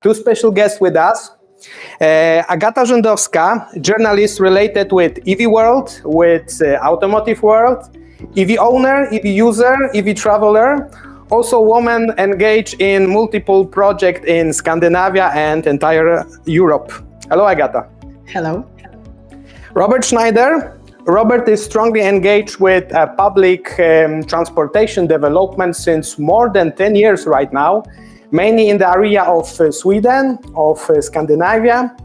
two special guests with us. Agata Rzędowska, journalist related with EV world, with automotive world, EV owner, EV user, EV traveler, also woman engaged in multiple projects in Scandinavia and entire Europe. Hello, Agata. Hello. Robert Schneider. Robert is strongly engaged with public transportation development since more than 10 years right now, mainly in the area of Sweden, of Scandinavia.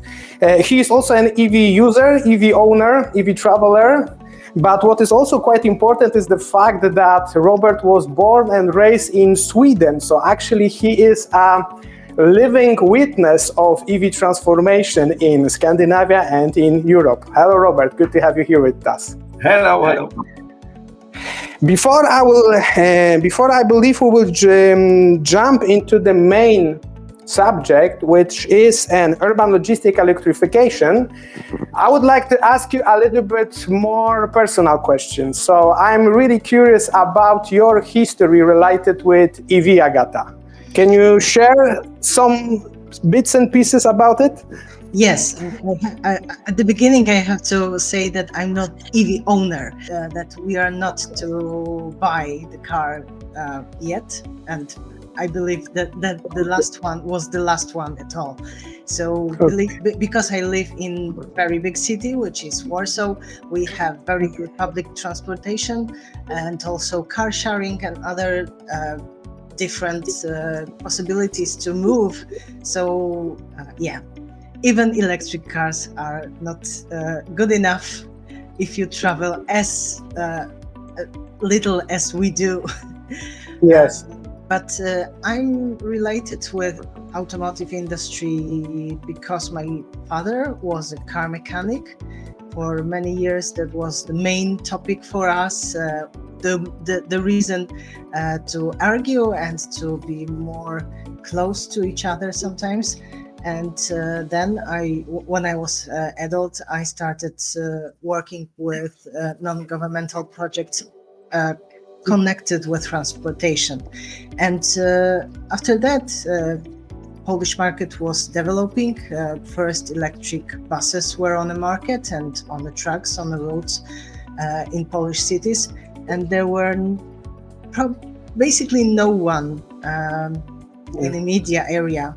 He is also an EV user, EV owner, EV traveler. But what is also quite important is the fact that Robert was born and raised in Sweden. So actually he is a living witness of EV transformation in Scandinavia and in Europe. Hello, Robert. Good to have you here with us. Hello. Before I believe we will jump into the main subject, which is an urban logistic electrification, I would like to ask you a little bit more personal questions. So I'm really curious about your history related with EV, Agata. Can you share some bits and pieces about it? Yes. At the beginning, I have to say that I'm not EV owner, that we are not to buy the car yet. And I believe that the last one was the last one at all. So because I live in a very big city, which is Warsaw, we have very good public transportation and also car sharing and other different possibilities to move. So even electric cars are not good enough if you travel as little as we do. Yes. But I'm related with automotive industry because my father was a car mechanic. For many years, that was the main topic for us. The reason to argue and to be more close to each other sometimes. And then when I was adult, I started working with non-governmental projects connected with transportation. And after that, Polish market was developing. First electric buses were on the market and on the trucks, on the roads in Polish cities. And there were basically no one in the media area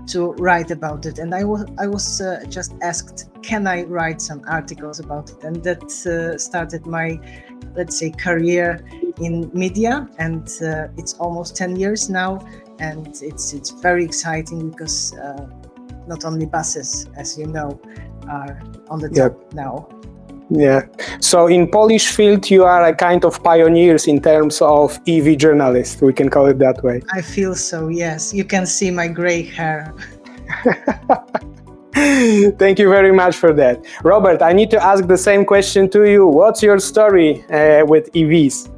to write about it. And I was just asked, can I write some articles about it? And that started my, let's say, career in media. And it's almost 10 years now. And it's very exciting because not only buses, as you know, are on the top now. Yeah. So in Polish field, you are a kind of pioneers in terms of EV journalist. We can call it that way. I feel so, yes. You can see my gray hair. Thank you very much for that. Robert, I need to ask the same question to you. What's your story with EVs?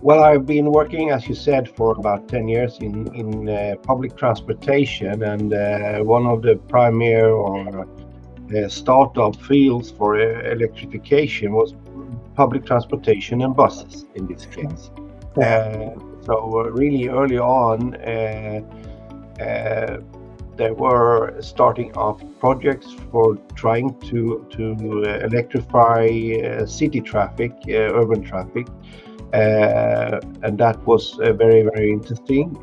Well, I've been working, as you said, for about 10 years in public transportation, and one of the primary or startup fields for electrification was public transportation and buses in this case. So really early on, there were starting up projects for trying to electrify city traffic, urban traffic. And that was very, very interesting.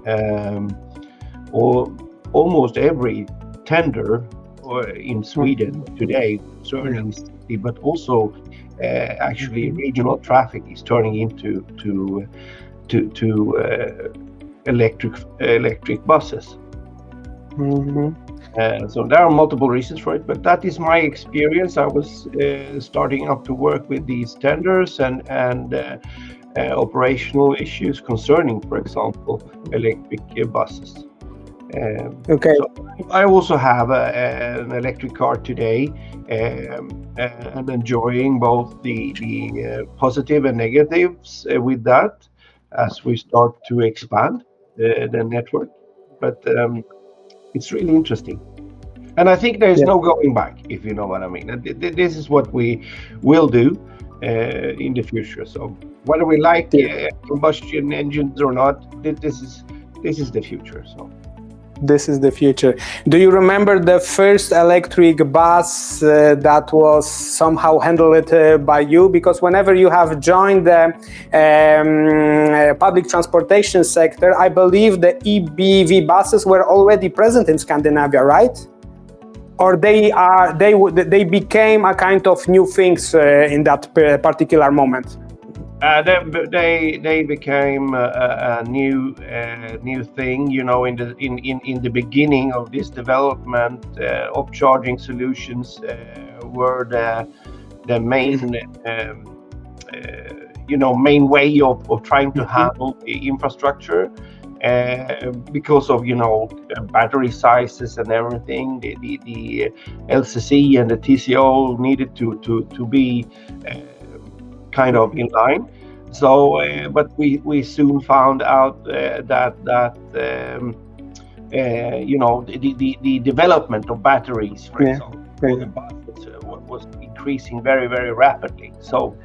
Almost every tender in Sweden today concerning city, but also actually regional traffic is turning into electric buses. Mm-hmm. So there are multiple reasons for it, but that is my experience. I was starting up to work with these tenders and operational issues concerning, for example, electric buses. Okay. So I also have an electric car today, and enjoying both the positive and negatives with that as we start to expand the network. But it's really interesting. And I think there is no going back, if you know what I mean. And this is what we will do in the future. So whether we like combustion engines or not, this is the future. So This is the future. Do you remember the first electric bus that was somehow handled by you? Because whenever you have joined the public transportation sector, I believe the EBV buses were already present in Scandinavia, right? Or they became a kind of new things in that particular moment? They became a new thing, you know. In the beginning of this development, of charging solutions were the main main way of trying to handle the infrastructure, because of battery sizes and everything. The LCC and the TCO needed to be kind of in line. So, but we soon found out that the development of batteries, for example, for the buses was increasing very, very rapidly. So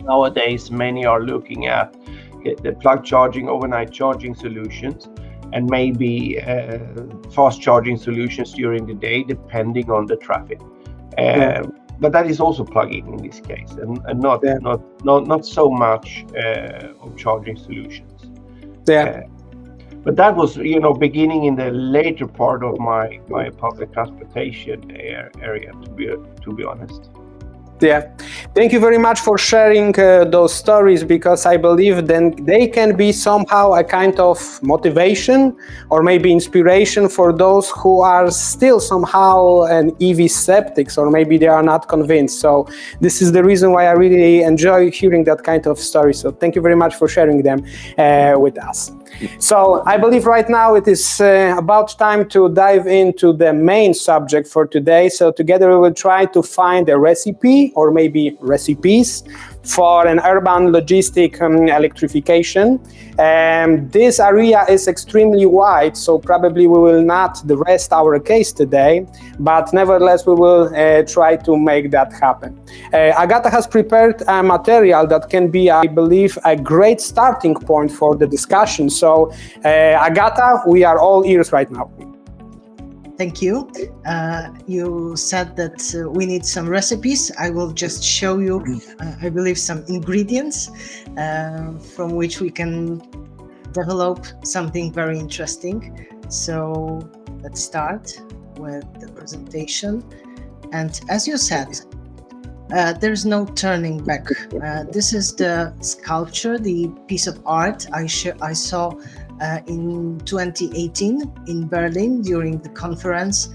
nowadays, many are looking at the plug charging, overnight charging solutions, and maybe fast charging solutions during the day, depending on the traffic. But that is also plug-in in this case, and not so much of charging solutions. But that was, beginning in the later part of my public transportation area, to be honest. Yeah, thank you very much for sharing those stories, because I believe then they can be somehow a kind of motivation or maybe inspiration for those who are still somehow an EV skeptics, or maybe they are not convinced. So this is the reason why I really enjoy hearing that kind of story. So thank you very much for sharing them with us. So I believe right now it is about time to dive into the main subject for today. So together we will try to find a recipe, or maybe recipes, for an urban logistic electrification. This area is extremely wide, so probably we will not rest our case today, but nevertheless we will try to make that happen. Agata has prepared a material that can be, I believe, a great starting point for the discussion. So Agata, we are all ears right now. Thank you. You said that we need some recipes. I will just show you, I believe, some ingredients from which we can develop something very interesting. So let's start with the presentation. And as you said, there's no turning back. This is the sculpture, the piece of art I saw in 2018 in Berlin during the conference,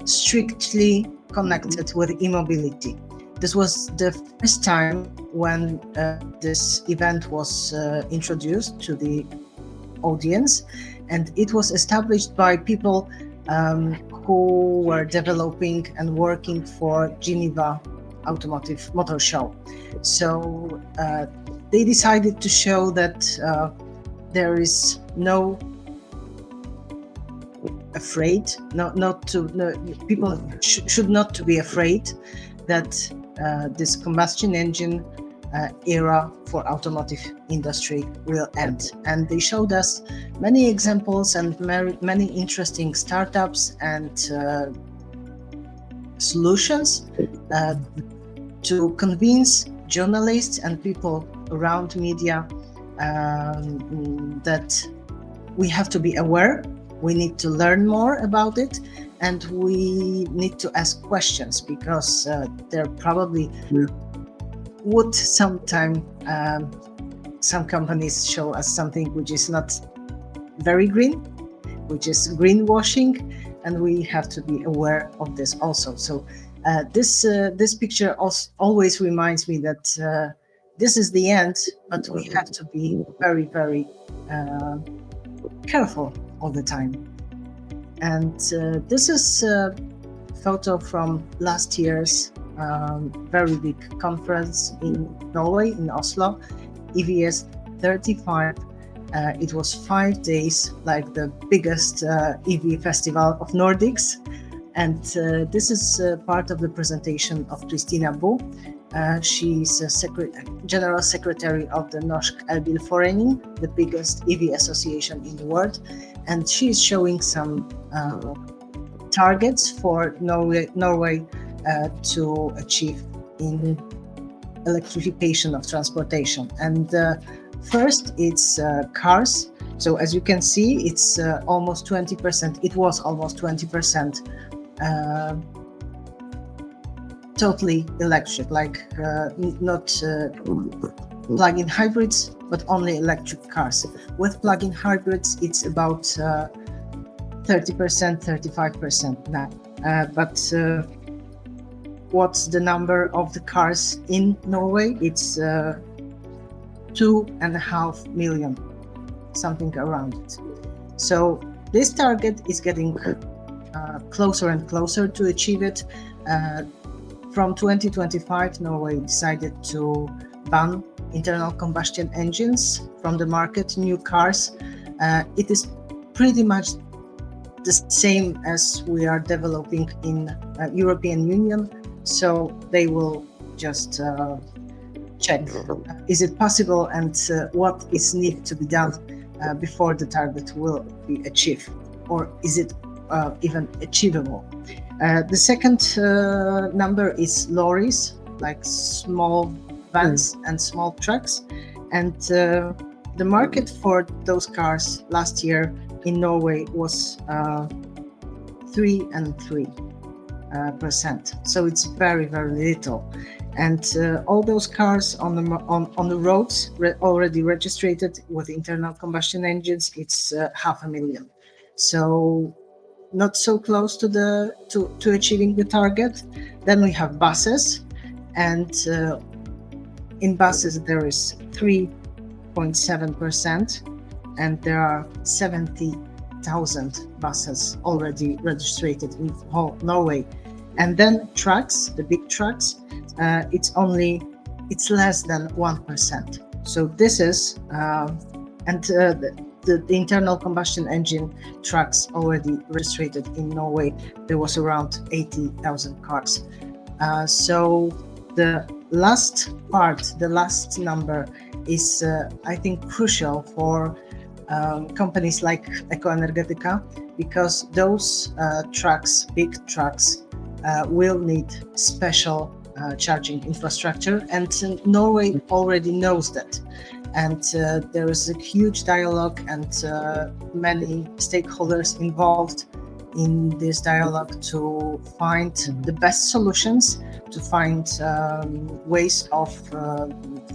strictly connected with e-mobility. This was the first time when this event was introduced to the audience, and it was established by people who were developing and working for Geneva Automotive Motor Show. So they decided to show that there is no afraid, people should not to be afraid that this combustion engine era for automotive industry will end. And they showed us many examples and many interesting startups and solutions to convince journalists and people around media that we have to be aware, we need to learn more about it, and we need to ask questions, because there probably would sometime some companies show us something which is not very green, which is greenwashing, and we have to be aware of this also. So this picture always reminds me that this is the end, but we have to be very, very careful all the time. And this is a photo from last year's very big conference in Norway, in Oslo, EVS 35. It was 5 days, like the biggest EV festival of Nordics. And this is part of the presentation of Christina Bo. She's a general secretary of the Norsk Elbilforening, the biggest EV association in the world, and she's showing some targets for Norway to achieve in electrification of transportation. And first, it's cars. So as you can see, it's almost 20%. It was almost 20% totally electric, like not plug-in hybrids, but only electric cars. With plug-in hybrids, it's about 30%, 35% now. But what's the number of the cars in Norway? It's 2.5 million, something around it. So this target is getting closer and closer to achieve it. From 2025, Norway decided to ban internal combustion engines from the market, new cars. It is pretty much the same as we are developing in European Union. So they will just check, is it possible, and what is needed to be done before the target will be achieved, or is it even achievable? The second number is lorries, like small vans and small trucks. And the market for those cars last year in Norway was 3%. So it's very, very little. And all those cars on the roads already registered with internal combustion engines, it's 500,000. So not so close to achieving the target. Then we have buses, and in buses there is 3.7%, and there are 70,000 buses already registered in whole Norway. And then trucks, the big trucks, it's less than 1%. So this is the internal combustion engine trucks already registered in Norway, there was around 80,000 cars. So the last part, the last number is, I think, crucial for companies like Ekoenergetyka, because those trucks, big trucks, will need special charging infrastructure, and Norway already knows that. And there is a huge dialogue and many stakeholders involved in this dialogue to find the best solutions, to find ways of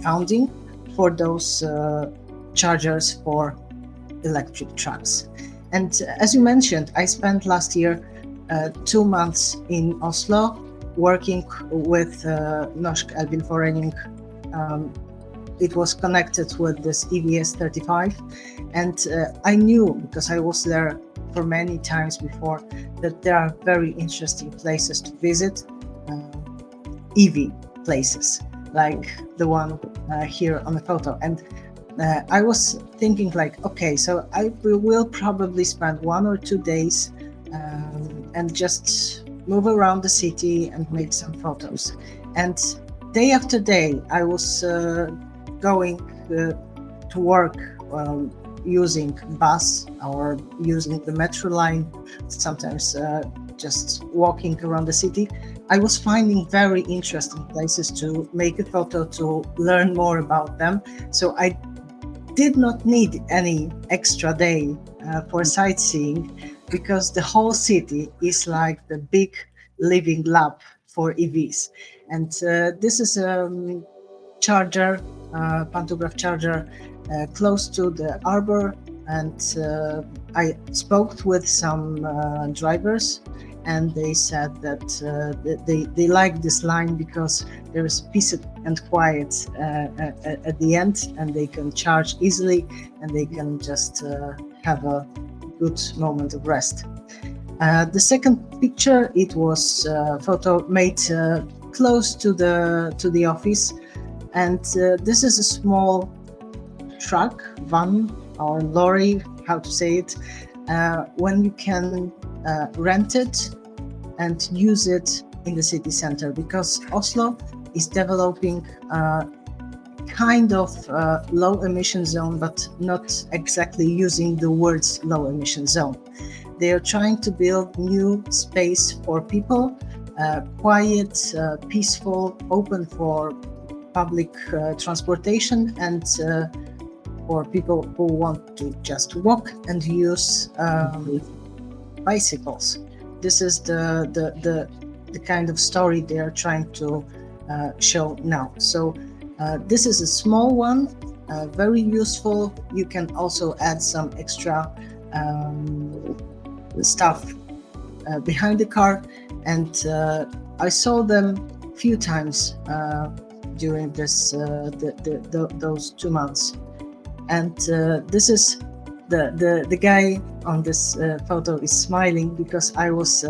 funding for those chargers for electric trucks. And as you mentioned, I spent last year 2 months in Oslo working with Norsk Elbilforening. It was connected with this EVS 35, and I knew, because I was there for many times before, that there are very interesting places to visit, EV places, like the one here on the photo. And I was thinking like, okay, so I will probably spend 1 or 2 days and just move around the city and make some photos. And day after day, I was going to work using bus or using the metro line, sometimes just walking around the city. I was finding very interesting places to make a photo, to learn more about them. So I did not need any extra day for sightseeing, because the whole city is like the big living lab for EVs. And this is a charger, pantograph charger, close to the harbor. And I spoke with some drivers, and they said that they like this line because there is peace and quiet at the end, and they can charge easily, and they can just have a good moment of rest. The second picture, it was a photo made close to the office, and this is a small truck, van or lorry, how to say it, when you can rent it and use it in the city center, because Oslo is developing kind of low emission zone, but not exactly using the words low emission zone. They are trying to build new space for people, quiet, peaceful, open for public transportation, and for people who want to just walk and use bicycles. This is the kind of story they are trying to show now. So this is a small one, very useful. You can also add some extra stuff behind the car, and I saw them a few times during this those 2 months. And this is the guy on this photo is smiling because I was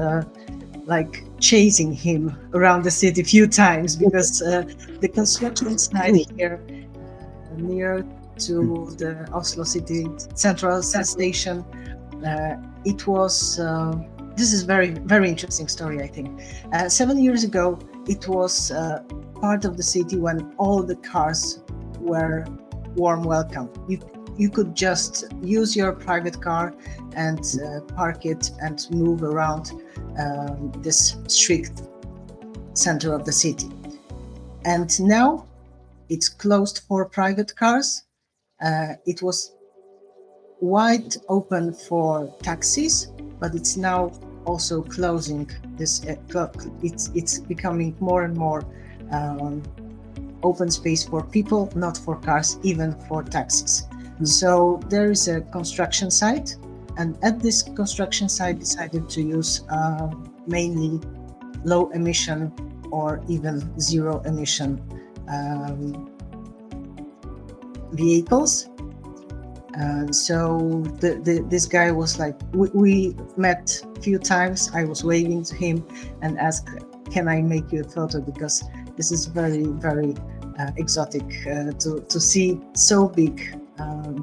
like chasing him around the city a few times, because the construction site here near to the Oslo City Central Station, it was this is very interesting story, I think. 7 years ago, it was part of the city when all the cars were warm welcome. You could just use your private car and park it and move around this strict center of the city. And now it's closed for private cars. It was wide open for taxis, but it's now also closing this. It's becoming more and more open space for people, not for cars, even for taxis. So there is a construction site, and at this construction site decided to use mainly low emission or even zero emission vehicles. So this guy was like, we met a few times. I was waving to him and asked, can I make you a photo? Because this is very exotic to see so big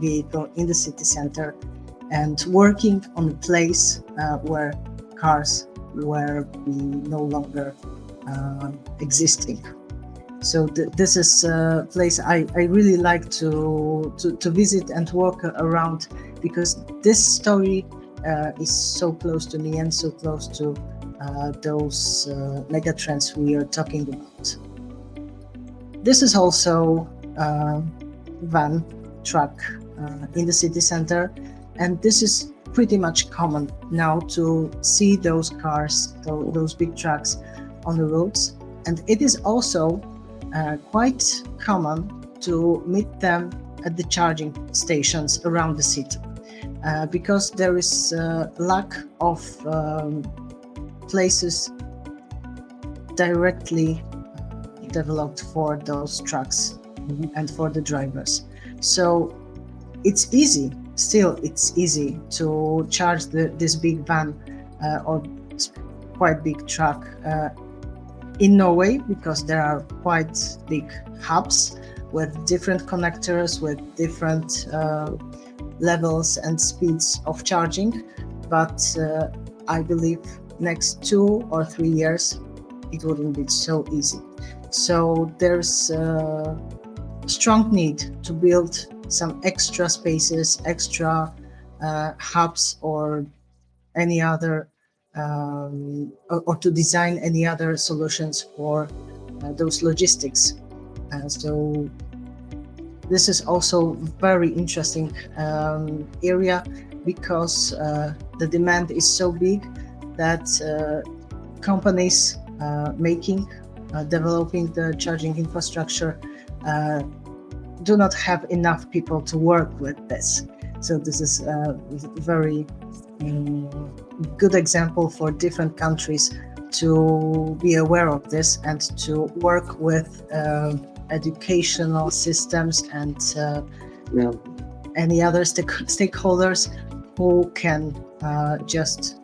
vehicle in the city center and working on a place where cars were no longer existing. So this is a place I really like to visit and walk around, because this story is so close to me and so close to those mega trends we are talking about. This is also van truck in the city center, and this is pretty much common now to see those cars, those big trucks on the roads, and it is also quite common to meet them at the charging stations around the city, because there is a lack of places directly developed for those trucks and for the drivers. So it's easy to charge this big van or quite big truck in Norway, because there are quite big hubs with different connectors, with different levels and speeds of charging. But I believe next 2 or 3 years it wouldn't be so easy. So there's a strong need to build some extra spaces, extra hubs, or any other or to design any other solutions for those logistics. So this is also very interesting area, because the demand is so big that companies developing the charging infrastructure do not have enough people to work with this. So this is a very good example for different countries to be aware of this and to work with educational systems and any other stakeholders who can just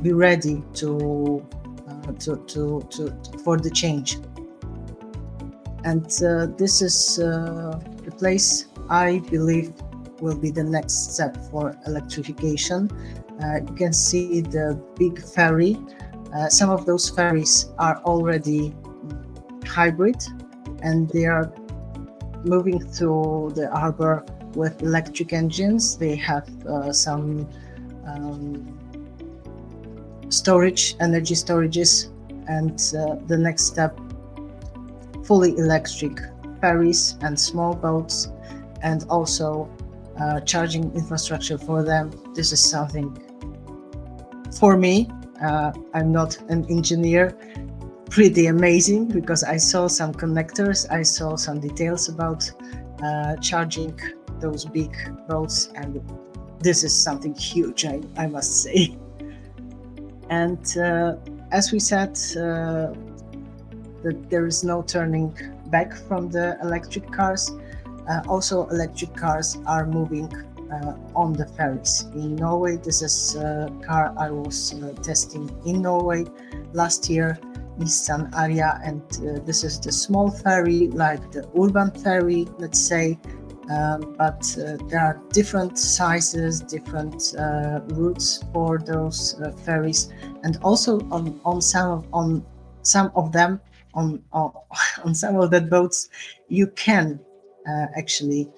be ready for the change. And this is the place I believe will be the next step for electrification. You can see the big ferry. Some of those ferries are already hybrid, and they are moving through the harbor with electric engines. They have some energy storages, and the next step, fully electric ferries and small boats, and also charging infrastructure for them. This is something for me, I'm not an engineer, pretty amazing, because I saw some connectors, I saw some details about charging those big boats, and this is something huge, I must say. And as we said, that there is no turning back from the electric cars. Also, electric cars are moving on the ferries. In Norway, this is a car I was testing in Norway last year, Nissan Ariya, and this is the small ferry, like the urban ferry, let's say, but there are different sizes, different routes for those ferries, and also on some of them, on some of the boats, you can actually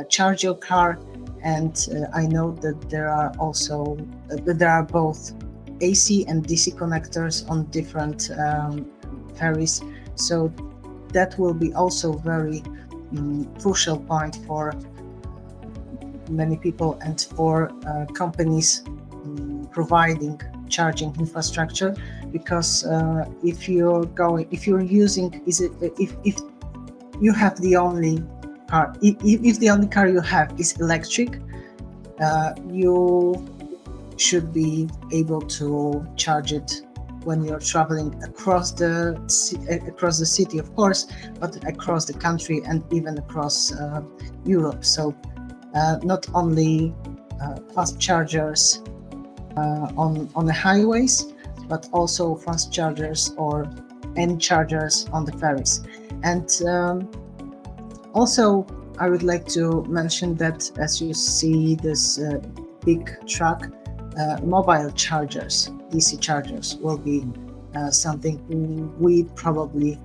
charge your car. And I know that there are also there are both AC and DC connectors on different ferries, so that will be also very crucial point for many people and for companies providing charging infrastructure, because if you're using, if you have the only car, if the only car you have is electric, you should be able to charge it when you're traveling across the city, of course, but across the country and even across Europe. So not only fast chargers on the highways, but also fast chargers or any chargers on the ferries. And also, I would like to mention that as you see this big truck, mobile chargers, DC chargers, will be something we probably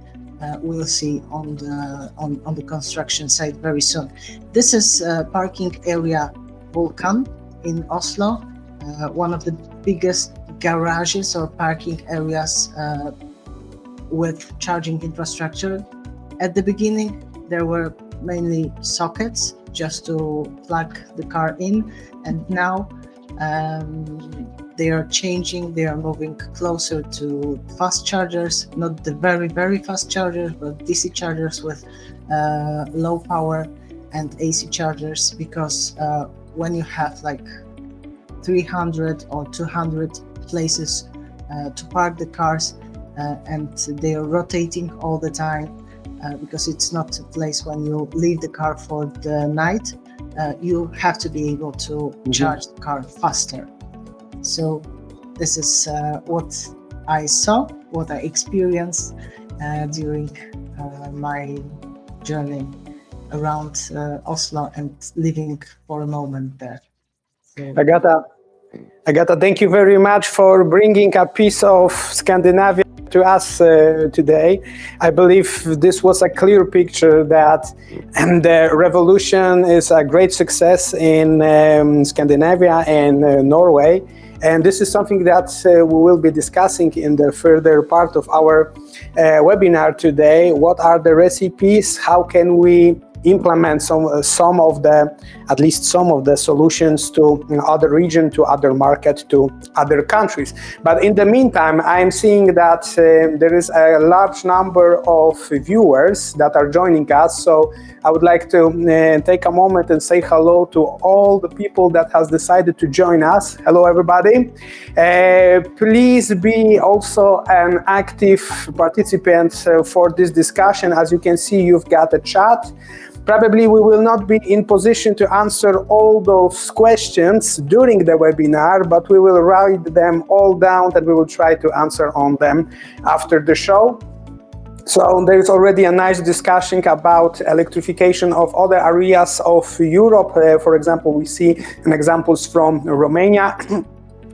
will see on the construction site very soon. This is parking area Vulcan in Oslo, one of the biggest garages or parking areas with charging infrastructure. At the beginning, there were mainly sockets just to plug the car in, and now they are changing, they are moving closer to fast chargers, not the very, very fast chargers, but DC chargers with low power and AC chargers, because when you have like 300 or 200 places to park the cars and they are rotating all the time, because it's not a place when you leave the car for the night, you have to be able to charge the car faster. So this is what I saw, what I experienced during my journey around Oslo and living for a moment there. So, Agata, thank you very much for bringing a piece of Scandinavia to us today. I believe this was a clear picture that the revolution is a great success in Scandinavia and Norway. And this is something that we will be discussing in the further part of our webinar today. What are the recipes? How can we implement some of the solutions to other region, to other market, to other countries? But in the meantime, I'm seeing that there is a large number of viewers that are joining us. So I would like to take a moment and say hello to all the people that has decided to join us. Hello, everybody. Please be also an active participant for this discussion. As you can see, you've got a chat. Probably we will not be in position to answer all those questions during the webinar, but we will write them all down and we will try to answer on them after the show. So there is already a nice discussion about electrification of other areas of Europe. For example, we see examples from Romania.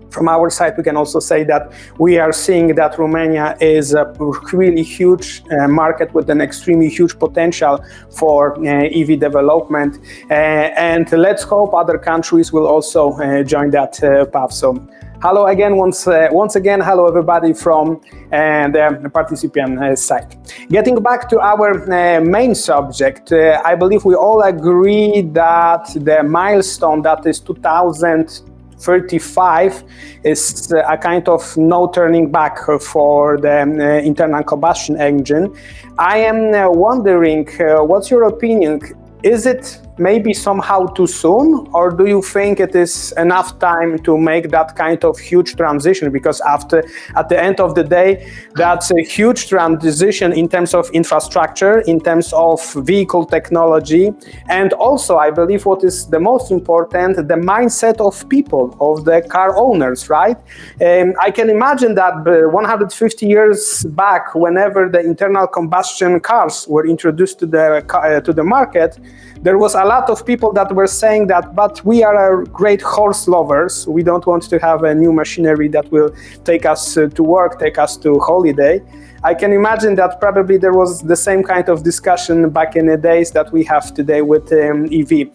From our side, we can also say that we are seeing that Romania is a really huge market with an extremely huge potential for EV development. And let's hope other countries will also join that path. So hello again, once again, hello everybody from the participant side. Getting back to our main subject, I believe we all agree that the milestone that is 2035 is a kind of no turning back for the internal combustion engine. I am wondering, what's your opinion? Is it maybe somehow too soon, or do you think it is enough time to make that kind of huge transition? Because at the end of the day, that's a huge transition in terms of infrastructure, in terms of vehicle technology, and also I believe what is the most important, the mindset of people, of the car owners, right? I can imagine that 150 years back, whenever the internal combustion cars were introduced to the market, there was a lot of people that were saying that, but we are great horse lovers. We don't want to have a new machinery that will take us to work, take us to holiday. I can imagine that probably there was the same kind of discussion back in the days that we have today with EV.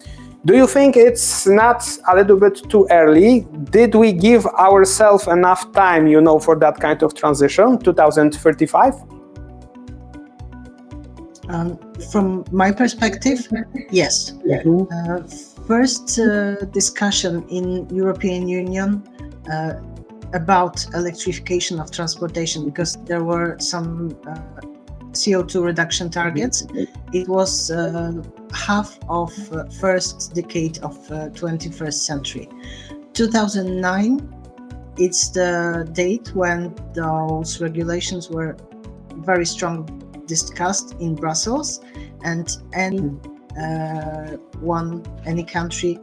Do you think it's not a little bit too early? Did we give ourselves enough time, for that kind of transition, 2035? From my perspective, yes. Mm-hmm. First discussion in European Union about electrification of transportation, because there were some CO2 reduction targets. It was half of first decade of 21st century. 2009, it's the date when those regulations were very strong discussed in Brussels, and any country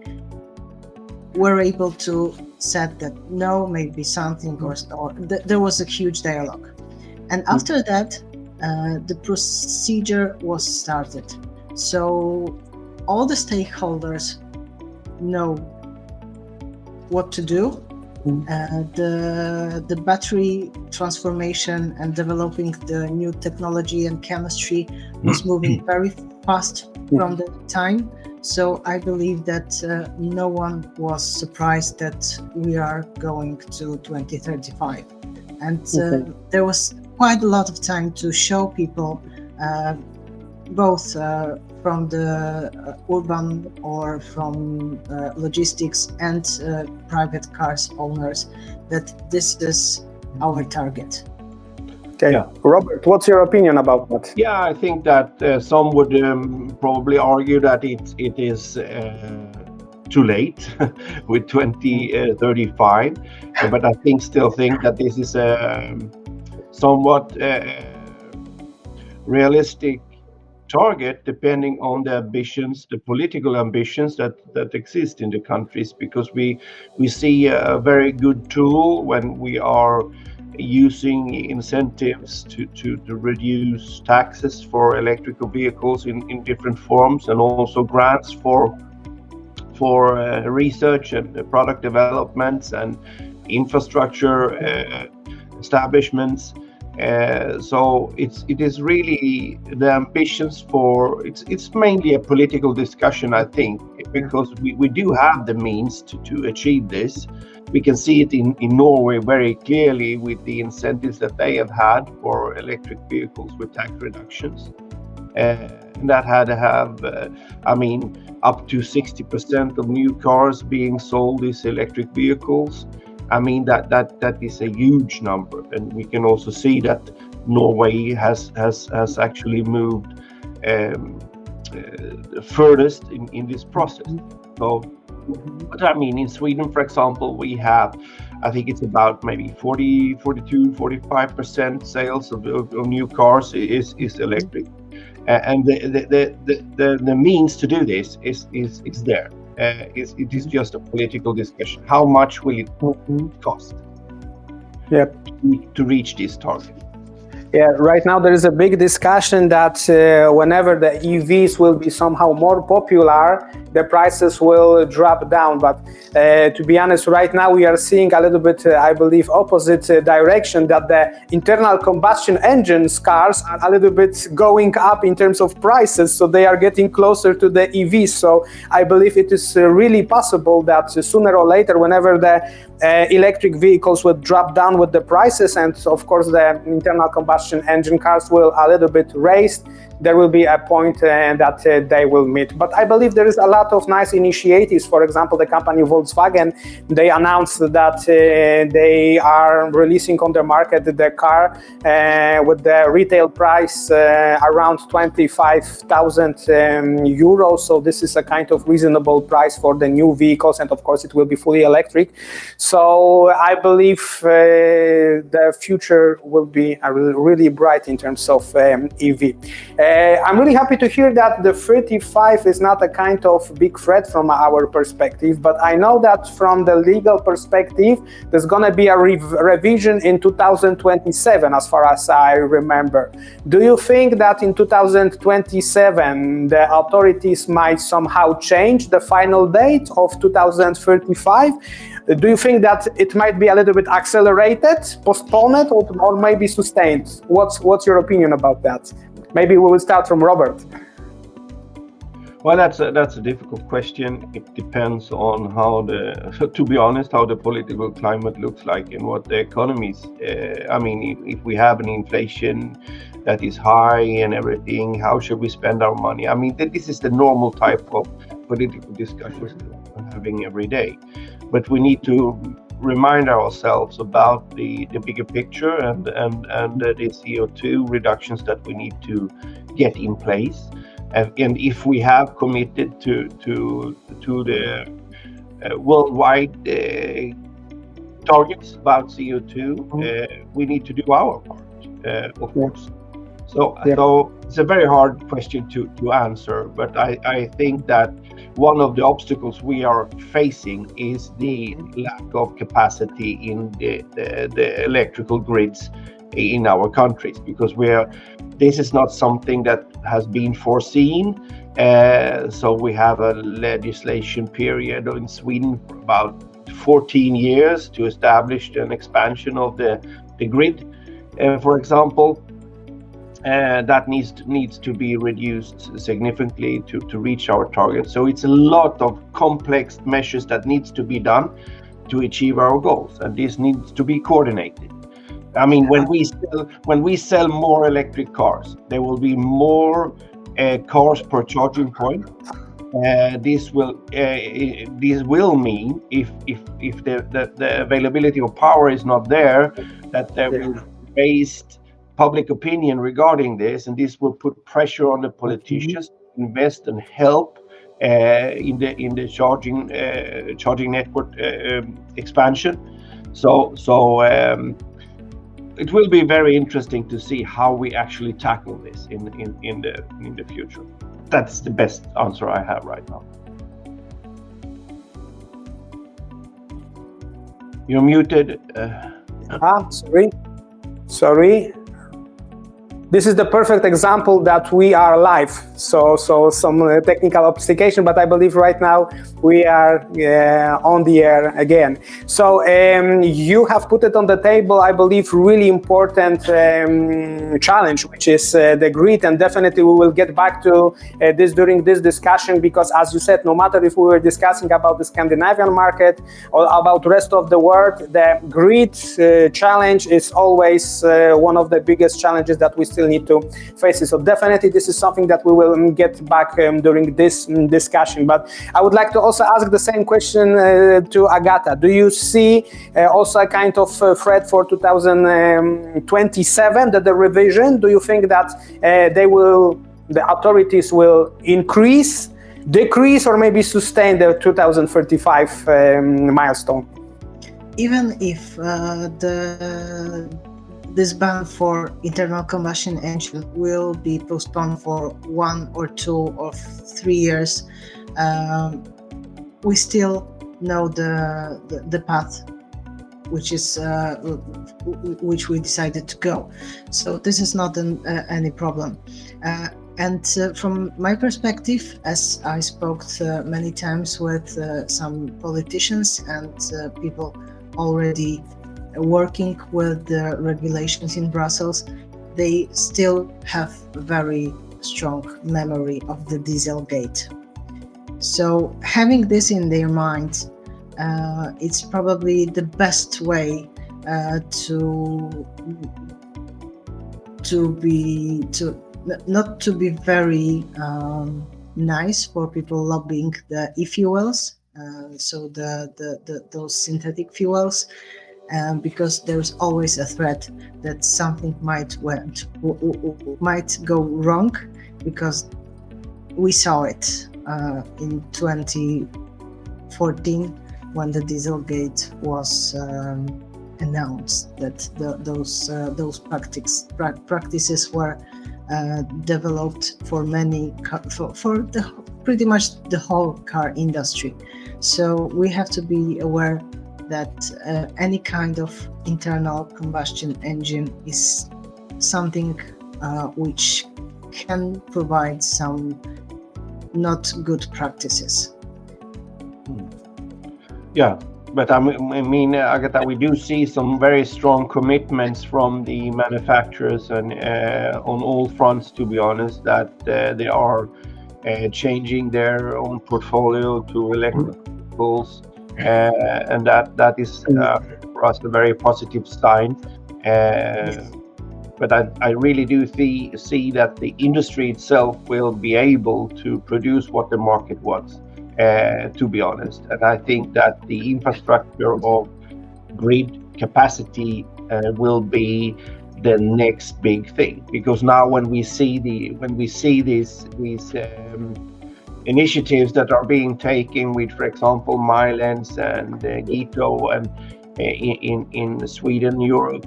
were able to said that no, maybe something, or there was a huge dialogue. And after that, the procedure was started. So all the stakeholders know what to do. The battery transformation and developing the new technology and chemistry was moving very fast from the time. So I believe that no one was surprised that we are going to 2035. And there was quite a lot of time to show people, both from the urban or from logistics and private cars owners, that this is our target. Okay, yeah. Robert, what's your opinion about that? Yeah, I think that some would probably argue that it is too late with 2035, but I still think that this is a somewhat realistic target, depending on the ambitions, the political ambitions that exist in the countries, because we see a very good tool when we are using incentives to reduce taxes for electrical vehicles in different forms, and also grants for research and product developments and infrastructure establishments. So it is really the ambitions for it's mainly a political discussion, I think, because we do have the means to achieve this. We can see it in Norway very clearly with the incentives that they have had for electric vehicles with tax reductions, and that had to have up to 60% of new cars being sold as electric vehicles. That is a huge number, and we can also see that Norway has actually moved furthest in this process. So, but in Sweden, for example, we have, I think it's about maybe 45% sales of new cars is electric, and the means to do this is there. It is just a political discussion. How much will it cost to reach this target? Yeah, right now there is a big discussion that whenever the EVs will be somehow more popular, the prices will drop down. But to be honest, right now we are seeing a little bit, I believe, opposite direction, that the internal combustion engines cars are a little bit going up in terms of prices, so they are getting closer to the EVs. So I believe it is really possible that sooner or later, whenever the electric vehicles will drop down with the prices, and of course the internal combustion engine cars will a little bit raised, there will be a point that they will meet. But I believe there is a lot of nice initiatives. For example, the company Volkswagen, they announced that they are releasing on the market the car with the retail price around 25,000 euros. So this is a kind of reasonable price for the new vehicles, and of course it will be fully electric. So I believe the future will be really bright in terms of EV. I'm really happy to hear that the 35 is not a kind of big threat from our perspective, but I know that from the legal perspective, there's going to be a revision in 2027, as far as I remember. Do you think that in 2027, the authorities might somehow change the final date of 2035? Do you think that it might be a little bit accelerated, postponed, or maybe sustained? What's your opinion about that? Maybe we will start from Robert. Well, that's a difficult question. It depends on how to be honest, how the political climate looks like and what the economies. If we have an inflation that is high and everything, how should we spend our money? I mean, this is the normal type of political discussions that we're having every day. But we need to remind ourselves about the bigger picture and the CO2 reductions that we need to get in place. And if we have committed to the worldwide targets about CO2, we need to do our part, of course. So it's a very hard question to answer, but I think that one of the obstacles we are facing is the lack of capacity in the electrical grids in our countries, because this is not something that has been foreseen. So we have a legislation period in Sweden for about 14 years to establish an expansion of the grid, for example. That needs to be reduced significantly to reach our target. So it's a lot of complex measures that needs to be done to achieve our goals, and this needs to be coordinated. I mean, when we sell more electric cars, there will be more cars per charging point. This will mean if the availability of power is not there, that there will be raised public opinion regarding this, and this will put pressure on the politicians to invest and help in the charging network expansion. So it will be very interesting to see how we actually tackle this in the future. That's the best answer I have right now. You're muted. Sorry. This is the perfect example that we are live. So some technical application, but I believe right now we are on the air again. So you have put it on the table, I believe, really important challenge, which is the grid, and definitely we will get back to this during this discussion, because as you said, no matter if we were discussing about the Scandinavian market or about the rest of the world, the grid challenge is always one of the biggest challenges that we still need to face. So definitely this is something that we will get back during this discussion. But I would like to also ask the same question to Agata. Do you see also a kind of threat for 2027, that the revision? Do you think that the authorities will increase, decrease, or maybe sustain the 2035 milestone? Even if this ban for internal combustion engine will be postponed for 1 or 2 or 3 years, we still know the path which we decided to go. So this is not any problem. And from my perspective, as I spoke many times with some politicians and people already working with the regulations in Brussels, they still have a very strong memory of the Dieselgate. So having this in their mind, it's probably the best way not to be very nice for people lobbying the e-fuels, so those synthetic fuels, because there's always a threat that something might go wrong, because we saw it in 2014 when the Dieselgate was announced, that those practices were developed for pretty much the whole car industry. So we have to be aware that any kind of internal combustion engine is something which can provide some not good practices. Yeah, but I mean, Agatha, we do see some very strong commitments from the manufacturers and on all fronts, to be honest, that they are changing their own portfolio to electric vehicles, and that is for us a very positive sign. But I really do see that the industry itself will be able to produce what the market wants. To be honest, and I think that the infrastructure of grid capacity will be the next big thing, because now when we see these initiatives that are being taken with, for example, Milens and Gito, and in Sweden, Europe,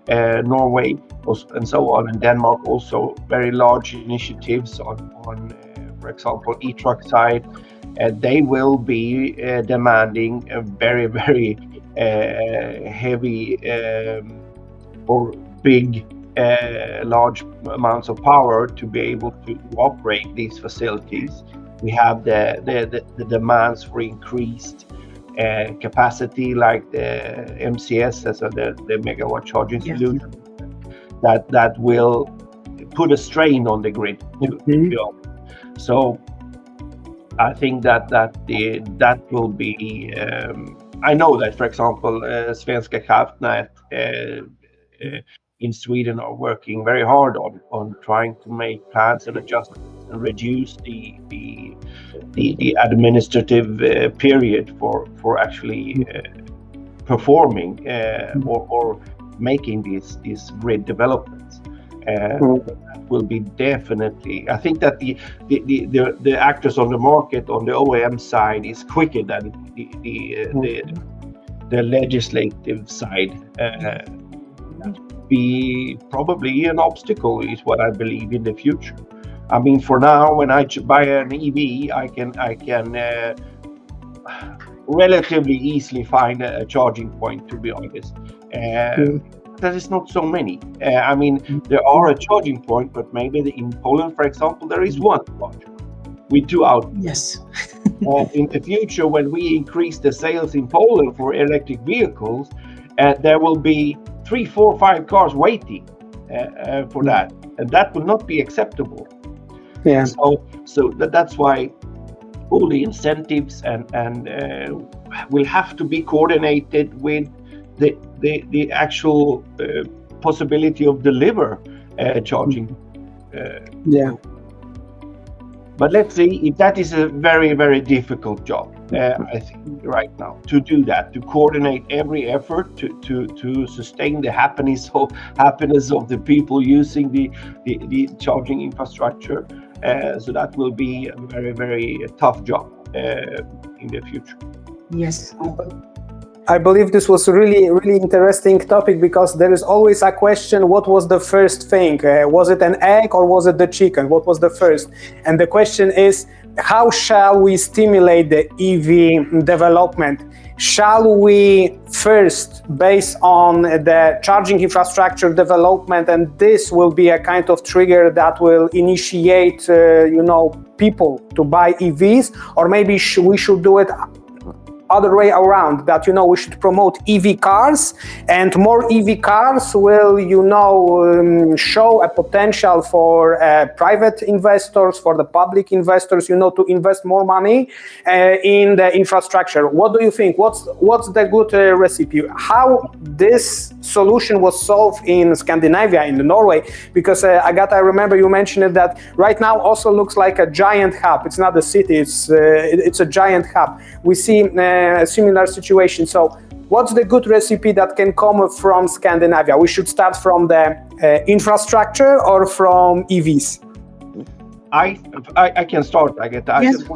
Norway, and so on, and Denmark also, very large initiatives on for example, e-truck side. They will be demanding a very, very heavy or big, large amounts of power to be able to operate these facilities. We have the demands for increased capacity, like the MCS, as the megawatt charging solution, that will put a strain on the grid. So I think that will be. I know that, for example, Svenska Kraftnät in Sweden are working very hard on trying to make plans and adjustments and reduce the administrative period for actually performing or making these grid developments. That will be definitely. I think that the actors on the market on the OEM side is quicker than the legislative side. Be probably an obstacle is what I believe in the future. I mean, for now, when I buy an EV, I can relatively easily find a charging point, to be honest. There is not so many. I mean, there are a charging point, but maybe in Poland, for example, there is one charger with 2 outlets. Yes. In the future, when we increase the sales in Poland for electric vehicles, there will be 3, 4, 5 cars waiting for that, and that will not be acceptable. Yeah. So that's why all the incentives and will have to be coordinated with the actual possibility of deliver charging. But let's see, if that is a very, very difficult job, I think, right now, to do that, to coordinate every effort to sustain the happiness of the people using the charging infrastructure. So that will be a very, very tough job in the future. Yes. I believe this was a really, really interesting topic, because there is always a question: what was the first thing? Was it an egg or was it the chicken? What was the first? And the question is, how shall we stimulate the EV development? Shall we first base on the charging infrastructure development, and this will be a kind of trigger that will initiate, people to buy EVs, or maybe we should do it other way around, that we should promote EV cars, and more EV cars will show a potential for private investors, for the public investors, to invest more money in the infrastructure. What do you think? What's the good recipe? How this solution was solved in Scandinavia, in Norway? Because Agata, I remember you mentioned it, that right now also looks like a giant hub. It's not a city, it's a giant hub. We see a similar situation. So what's the good recipe that can come from Scandinavia? We should start from the infrastructure or from EVs? I can start. I Yes, just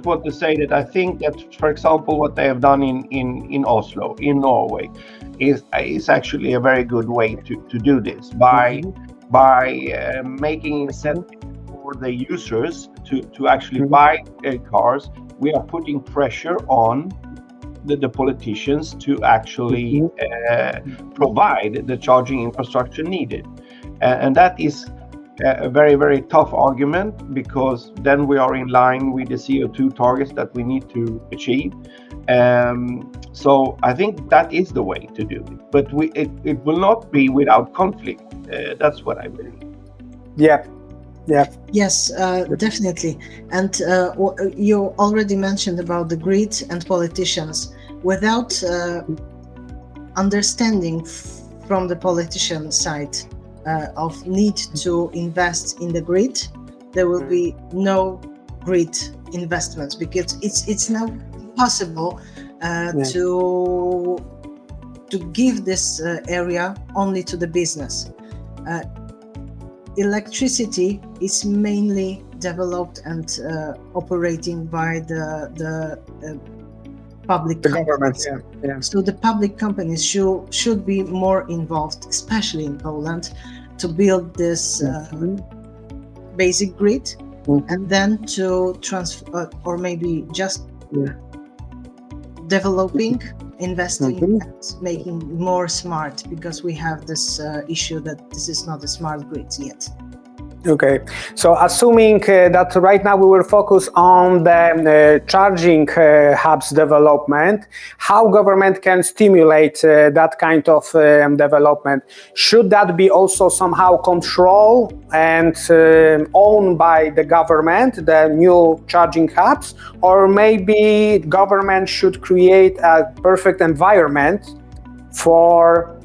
want to say that I think that, for example, what they have done in Oslo, in Norway, is actually a very good way to do this by making incentive for the users to actually buy cars. We are putting pressure on the politicians to actually provide the charging infrastructure needed, and that is a very, very tough argument, because then we are in line with the CO2 targets that we need to achieve. So I think that is the way to do it, but it will not be without conflict. That's what I believe. Yeah. Yes, definitely. And you already mentioned about the grid and politicians. Without understanding from the politician side of need to invest in the grid, there will be no grid investments, because it's now possible to give this area only to the business. Electricity is mainly developed and operating by the public government. Yeah. So the public companies should be more involved, especially in Poland, to build this basic grid, and then to transfer, or maybe just developing, investing, and making more smart, because we have this issue that this is not a smart grid yet. Okay, so assuming that right now we will focus on the charging hubs development, how government can stimulate that kind of development? Should that be also somehow controlled and owned by the government, the new charging hubs, or maybe government should create a perfect environment for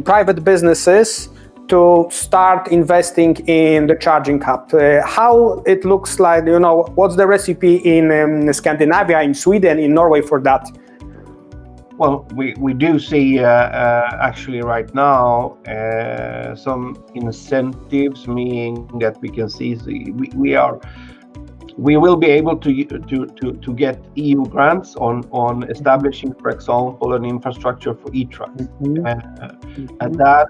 private businesses to start investing in the charging hub? How it looks like, what's the recipe in Scandinavia, in Sweden, in Norway for that? Well, we do see actually right now some incentives, meaning that we can see we will be able to get EU grants on establishing, for example, an infrastructure for e-trucks, and that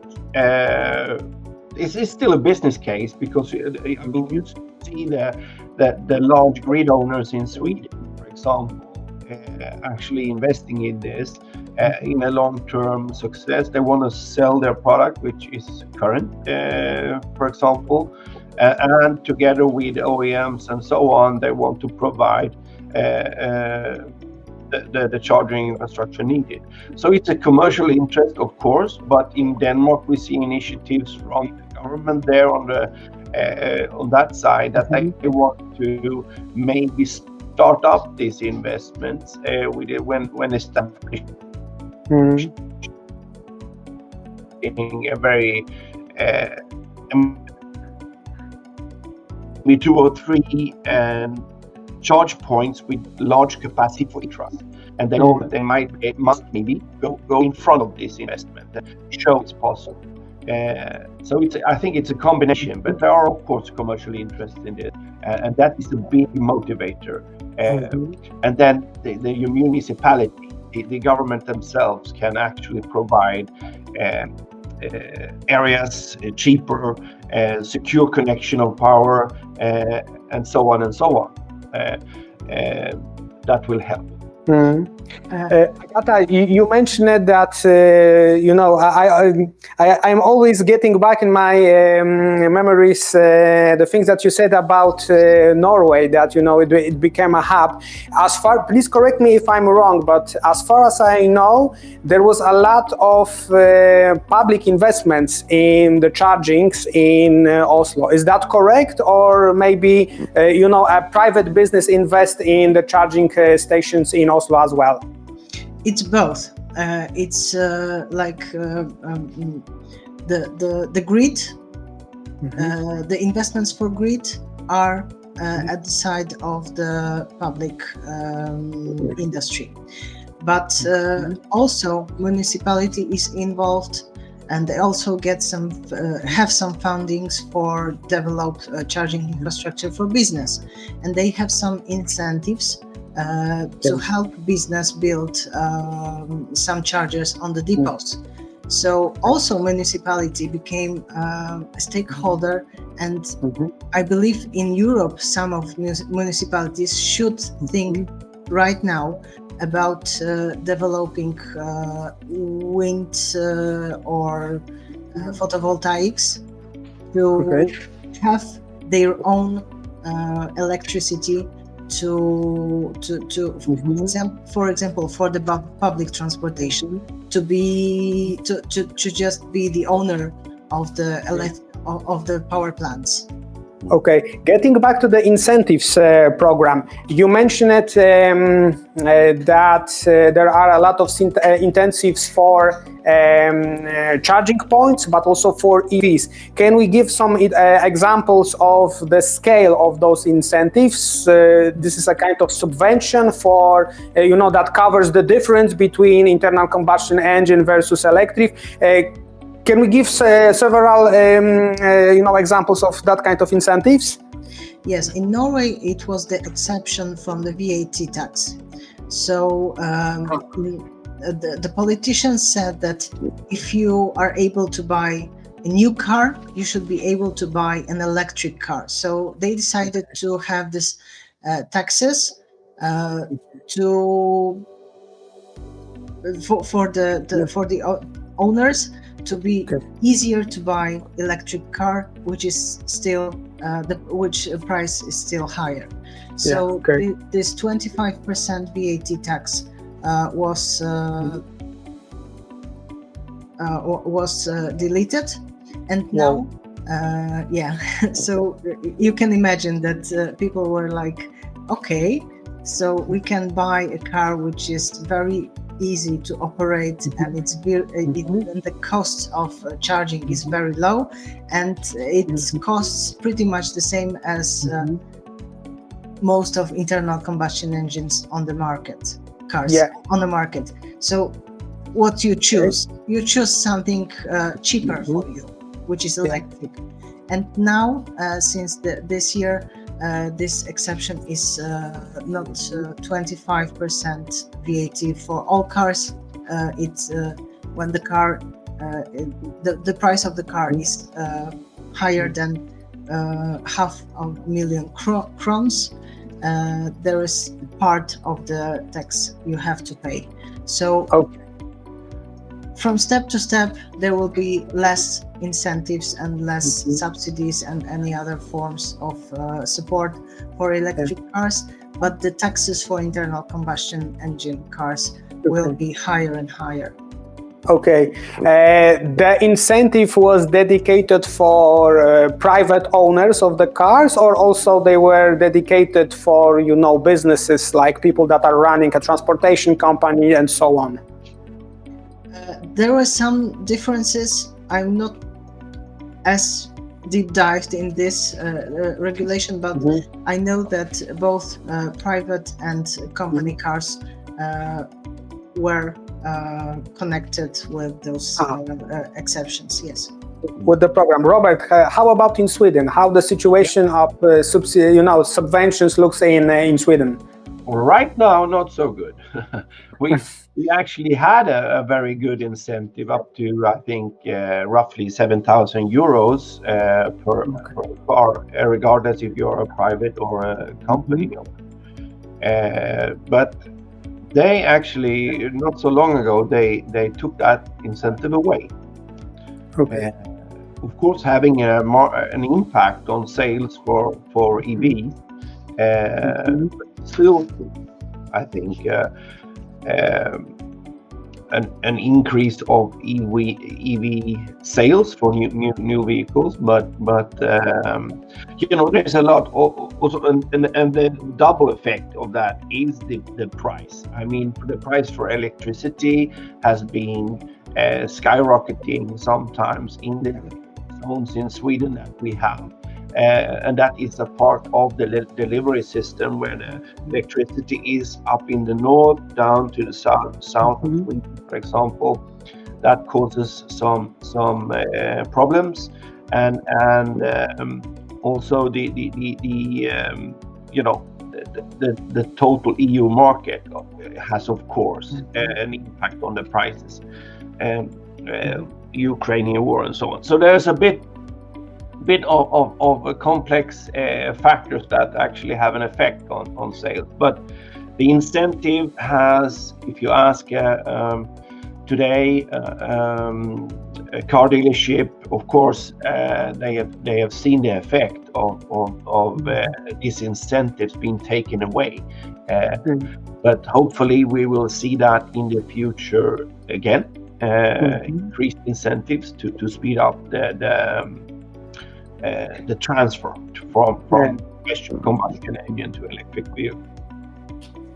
is still a business case, because you see the large grid owners in Sweden, for example, actually investing in this in a long-term success. They want to sell their product, which is current, for example. And together with OEMs and so on, they want to provide the charging infrastructure needed. So it's a commercial interest, of course, but in Denmark we see initiatives from the government there on that side that they want to maybe start up these investments when established in a very with 2 or 3 charge points with large capacity for e-trucks, and they know that they must maybe go in front of this investment and show it's possible. So I think it's a combination, but there are of course commercial interests in it, and that is a big motivator. And then the municipality, the government themselves can actually provide areas, cheaper, secure connection of power, and so on and so on. That will help. Agata, you mentioned that I'm always getting back in my memories the things that you said about Norway, that it became a hub. Please correct me if I'm wrong, but as far as I know, there was a lot of public investments in the chargings in Oslo. Is that correct, or maybe a private business invest in the charging stations in Oslo as well? It's both. It's like the grid. The investments for grid are at the side of the public industry, but also municipality is involved, and they also get have some fundings for develop charging infrastructure for business, and they have some incentives to help business build some chargers on the depots. So also municipality became a stakeholder, and I believe in Europe some of municipalities should think right now about developing wind or photovoltaics to have their own electricity for example, for the public transportation, to just be the owner of the power plants. Okay, getting back to the incentives program, you mentioned that there are a lot of incentives for charging points, but also for EVs. Can we give some examples of the scale of those incentives? This is a kind of subvention for, that covers the difference between internal combustion engine versus electric. Can we give several, examples of that kind of incentives? Yes, in Norway it was the exception from the VAT tax. So the politicians said that if you are able to buy a new car, you should be able to buy an electric car. So they decided to have this taxes for the owners, to be easier to buy electric car, which is still which price is still higher. So this 25% VAT tax was deleted, and now so you can imagine that people were like, okay, so we can buy a car which is very easy to operate, and and the cost of charging is very low, and it costs pretty much the same as most of internal combustion engines on the market, on the market. So what you choose? You choose something cheaper for you, which is electric. And now, since this year, this exception is not 25% VAT for all cars. It's when the car, the price of the car is higher than $500,000 crowns. There is part of the tax you have to pay. So from step to step, there will be less incentives and less subsidies and any other forms of support for electric cars, but the taxes for internal combustion engine cars will be higher and higher. Okay, the incentive was dedicated for private owners of the cars, or also they were dedicated for, businesses like people that are running a transportation company and so on? There were some differences. I'm not as deep dived in this regulation, but I know that both private and company cars were connected with those exceptions. Yes. With the program, Robert, how about in Sweden? How the situation of subventions looks in Sweden? Right now, not so good. we we actually had a very good incentive up to, I think, roughly 7,000 euros per car, regardless if you're a private or a company. But they actually, not so long ago, they took that incentive away. Okay. Of course, having an impact on sales for EV. Still, I think an increase of EV sales for new vehicles, but there's a lot also, and the double effect of that is the price. I mean, the price for electricity has been skyrocketing sometimes in the zones in Sweden that we have. And that is a part of the delivery system where the electricity is up in the north down to the south of Sweden, for example. That causes some problems, and also the total EU market has, of course, an impact on the prices, and Ukrainian war and so on. So there's a bit of complex factors that actually have an effect on sales. But the incentive has, if you ask today a car dealership, of course, they have seen the effect of these incentives being taken away. But hopefully we will see that in the future again, increased incentives to speed up the transfer from combustion engine to electric vehicle.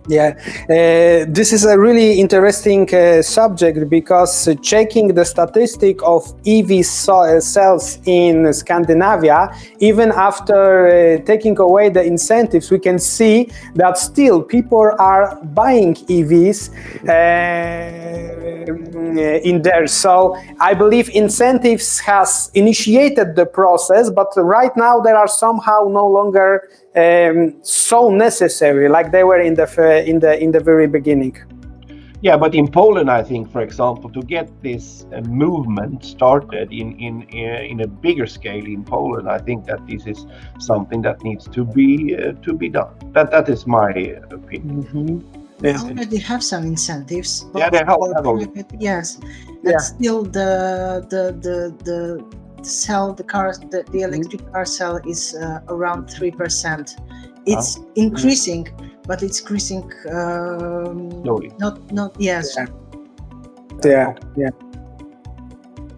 Yeah, this is a really interesting subject, because checking the statistic of EV sales in Scandinavia, even after taking away the incentives, we can see that still people are buying EVs in there. So I believe incentives has initiated the process, but right now they are somehow no longer so necessary like they were in the very beginning. Yeah, but in Poland, I think, for example, to get this movement started in a bigger scale in Poland, I think that this is something that needs to be done. That is my opinion. They already have some incentives. Yeah, they have. Yes, and still the electric car cell is around 3%. It's increasing, but it's increasing slowly. Not yes.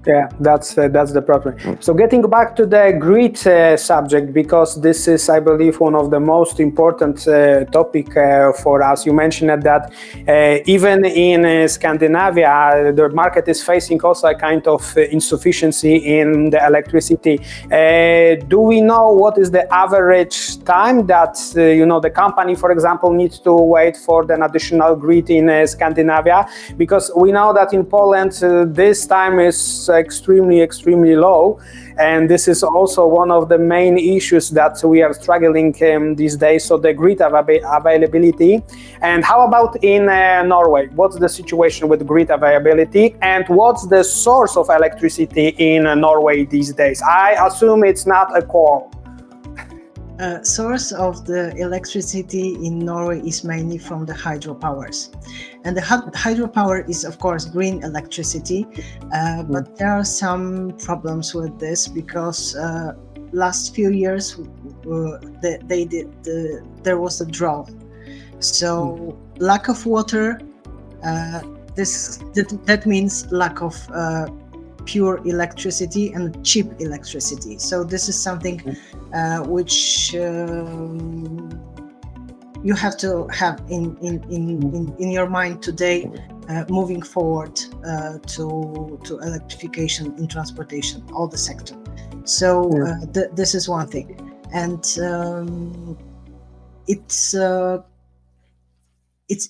Yeah, that's the problem. So getting back to the grid subject, because this is, I believe, one of the most important topic for us. You mentioned that even in Scandinavia, the market is facing also a kind of insufficiency in the electricity. Do we know what is the average time that the company, for example, needs to wait for an additional grid in Scandinavia? Because we know that in Poland this time is extremely low, and this is also one of the main issues that we are struggling these days, so the grid availability. And how about in Norway? What's the situation with grid availability, and what's the source of electricity in Norway these days? I assume it's not a coal. Source of the electricity in Norway is mainly from the hydropowers, and the hydropower is, of course, green electricity, but there are some problems with this, because last few years there was a drought, so lack of water. That means lack of pure electricity and cheap electricity. So this is something which you have to have in your mind today, moving forward to electrification in transportation, all the sector. So this is one thing, and it's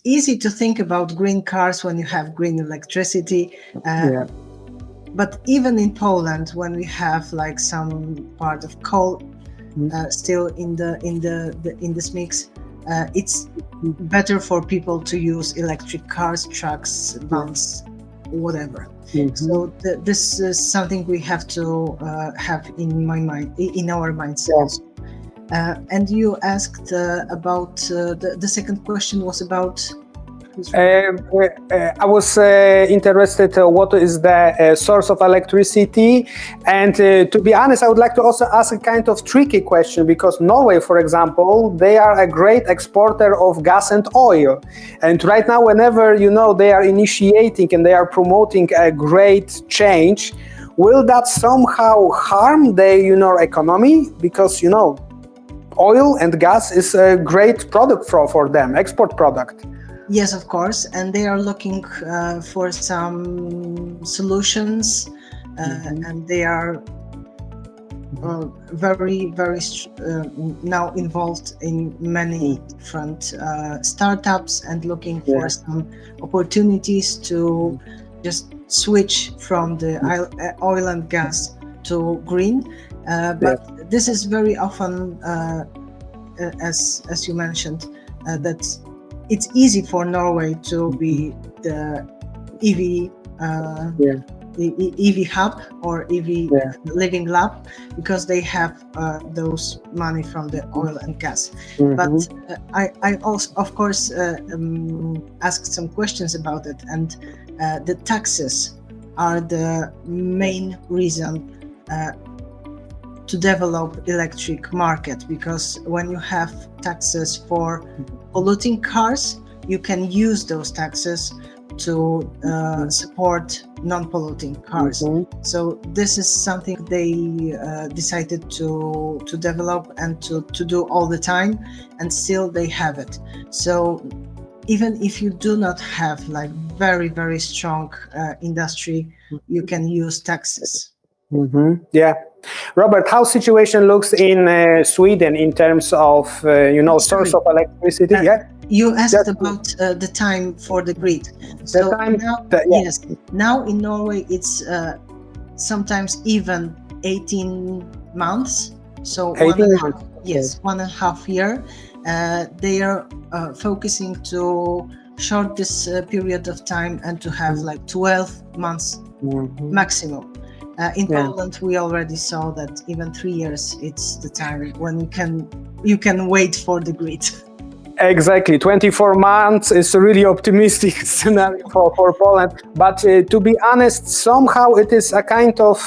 easy to think about green cars when you have green electricity. But even in Poland, when we have like some part of coal still in this mix, it's better for people to use electric cars, trucks, vans, whatever. So this is something we have to have in our minds. And you asked about the second question was about. I was interested what is the source of electricity, and to be honest, I would like to also ask a kind of tricky question, because Norway, for example, they are a great exporter of gas and oil, and right now whenever they are initiating and they are promoting a great change, will that somehow harm the economy? Because oil and gas is a great product for them, export product. Yes, of course, and they are looking for some solutions, and they are very, very now involved in many different startups and looking for some opportunities to just switch from the oil and gas to green. But this is very often, as you mentioned, that it's easy for Norway to be the EV the EV hub or EV living lab, because they have those money from the oil and gas. But I also, of course, asked some questions about it, and the taxes are the main reason to develop electric market, because when you have taxes for polluting cars, you can use those taxes to support non-polluting cars. So this is something they decided to develop and to do all the time, and still they have it. So even if you do not have like very, very strong industry, you can use taxes. Yeah. Robert, how situation looks in Sweden in terms of source of electricity? You asked about the time for the grid. So now in Norway it's sometimes even 18 months. So 1.5 year. They are focusing to short this period of time and to have like 12 months maximum. In Poland, we already saw that even 3 years, it's the time when you can wait for the grid. Exactly, 24 months is a really optimistic scenario for Poland. But to be honest, somehow it is a kind of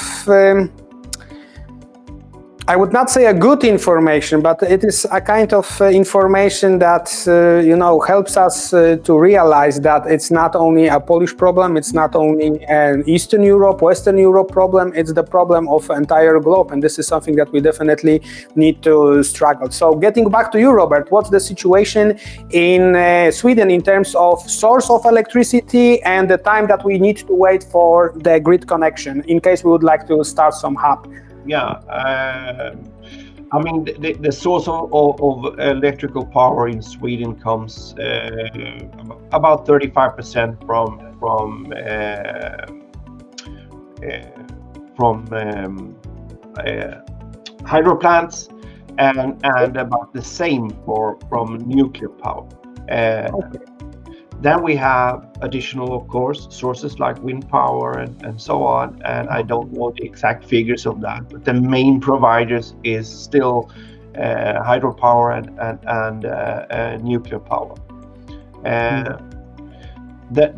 I would not say a good information, but it is a kind of information that helps us to realize that it's not only a Polish problem, it's not only an Eastern Europe, Western Europe problem, it's the problem of entire globe, and this is something that we definitely need to struggle. So getting back to you, Robert, what's the situation in Sweden in terms of source of electricity and the time that we need to wait for the grid connection in case we would like to start some hub? Yeah, I mean the source of electrical power in Sweden comes about 35% from hydro plants, and about the same from nuclear power. Then we have additional, of course, sources like wind power and so on. And I don't know the exact figures of that, but the main providers is still hydropower and nuclear power. The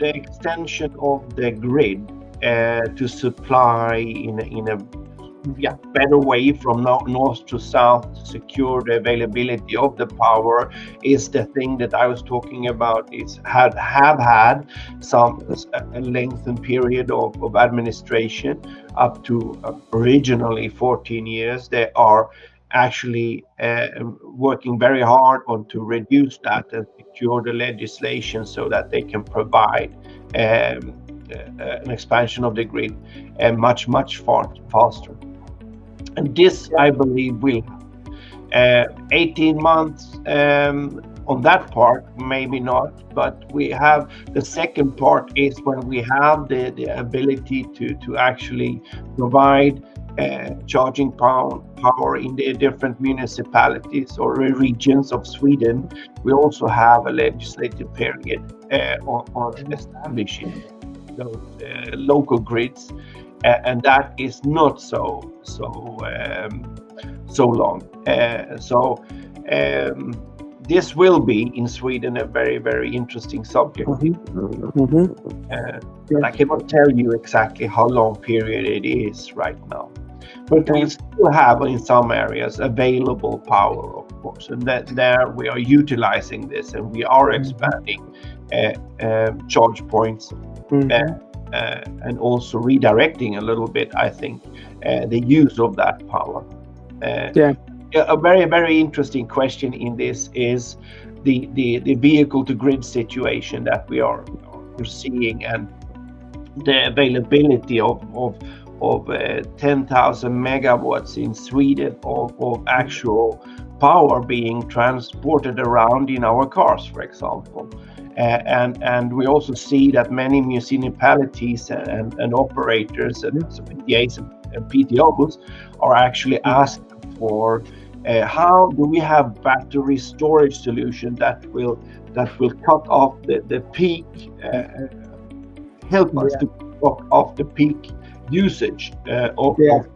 extension of the grid to supply in a better way from north to south to secure the availability of the power is the thing that I was talking about. Have had some a lengthened period of administration up to originally 14 years. They are actually working very hard on to reduce that and secure the legislation so that they can provide an expansion of the grid much faster. And this, I believe, will 18 months on that part, maybe not, but we have the second part is when we have the ability to actually provide charging power in the different municipalities or regions of Sweden. We also have a legislative period on establishing those local grids, and that is not so long. This will be in Sweden a very, very interesting subject. I cannot tell you exactly how long period it is right now, but we still have in some areas available power, of course, and that there we are utilizing this, and we are expanding charge points and also redirecting a little bit, I think, the use of that power. A very, very interesting question in this is the vehicle to grid situation that we are seeing, and the availability of 10,000 megawatts in Sweden of actual power being transported around in our cars, for example. And we also see that many municipalities and operators and PTAs and PTOs are actually asking for how do we have battery storage solution that will cut off the peak, help us to cut off the peak usage of power.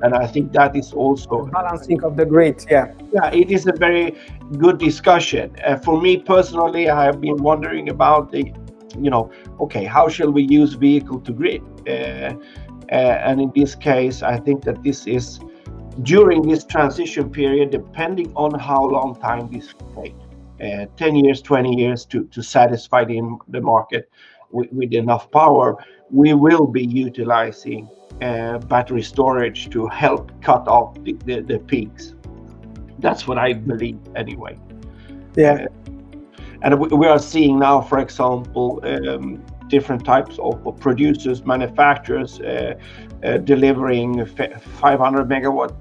And I think that is also balancing of the grid. It is a very good discussion. For me personally, I have been wondering about how shall we use vehicle to grid? And in this case, I think that this is during this transition period, depending on how long time this will take, 10 years, 20 years to satisfy the market with enough power, we will be utilizing battery storage to help cut off the peaks. That's what I believe anyway. And we are seeing now, for example, different types of producers, manufacturers delivering 500 megawatt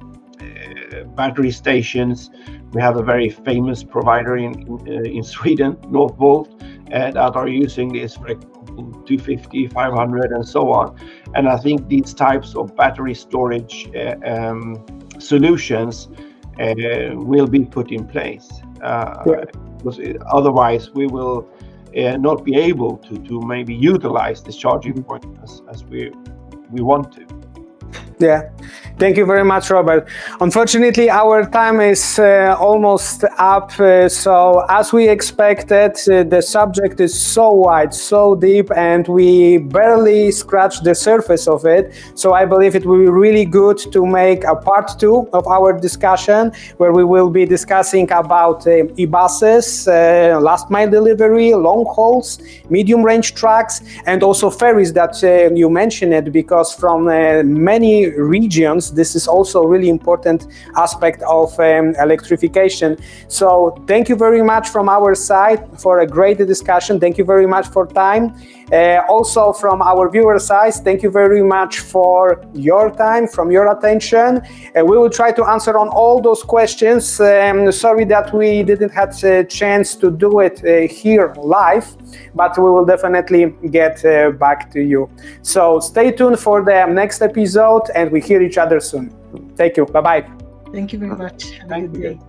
battery stations. We have a very famous provider in Sweden, Northvolt, that are using this, for example, 250, 500 and so on. And I think these types of battery storage solutions will be put in place. Because otherwise we will not be able to maybe utilize this charging point as we want to. Thank you very much, Robert. Unfortunately, our time is almost up. So as we expected, the subject is so wide, so deep, and we barely scratched the surface of it. So I believe it will be really good to make a part 2 of our discussion, where we will be discussing about e-buses, last mile delivery, long hauls, medium range trucks, and also ferries that you mentioned it, because from many regions, this is also a really important aspect of electrification. So thank you very much from our side for a great discussion. Thank you very much for time. Also from our viewer side, thank you very much for your time, from your attention. We will try to answer on all those questions. Sorry that we didn't have a chance to do it here live, but we will definitely get back to you. So stay tuned for the next episode, and we hear each other soon. Thank you. Bye-bye. Thank you very much. Have a good day.